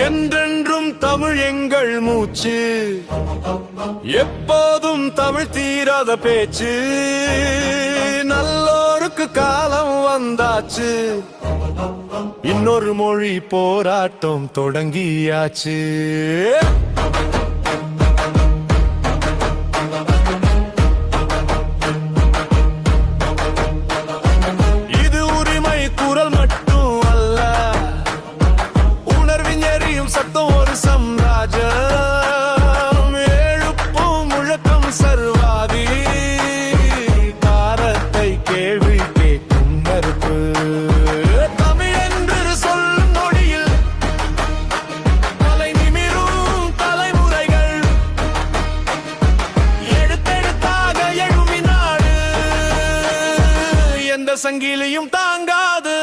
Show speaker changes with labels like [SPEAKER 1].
[SPEAKER 1] என்றென்றும் தமிழ் எங்கள் மூச்சு, எப்போதும் தமிழ் தீராத பேச்சு. நல்லோருக்கு காலம் வந்தாச்சு, இன்னொரு மொழி போராட்டம் தொடங்கியாச்சு. இது உரிமை குரல் மட்டும் அல்ல, உணர்வின் எரியும் சத்தம் ஒரு சாம்ராஜ்யம். எழுப்பும் முழக்கம் சர்வாதி, பாரத்தை கேள்வி கேட்கும் நெருப்பு. தமிழ் என்று சொல்லும் மொழியில் தலை நிமிரும் தலைமுறைகள், எடுத்தெடுத்தாக எழுமி நாடு எந்த சங்கிலியும் தாங்காது.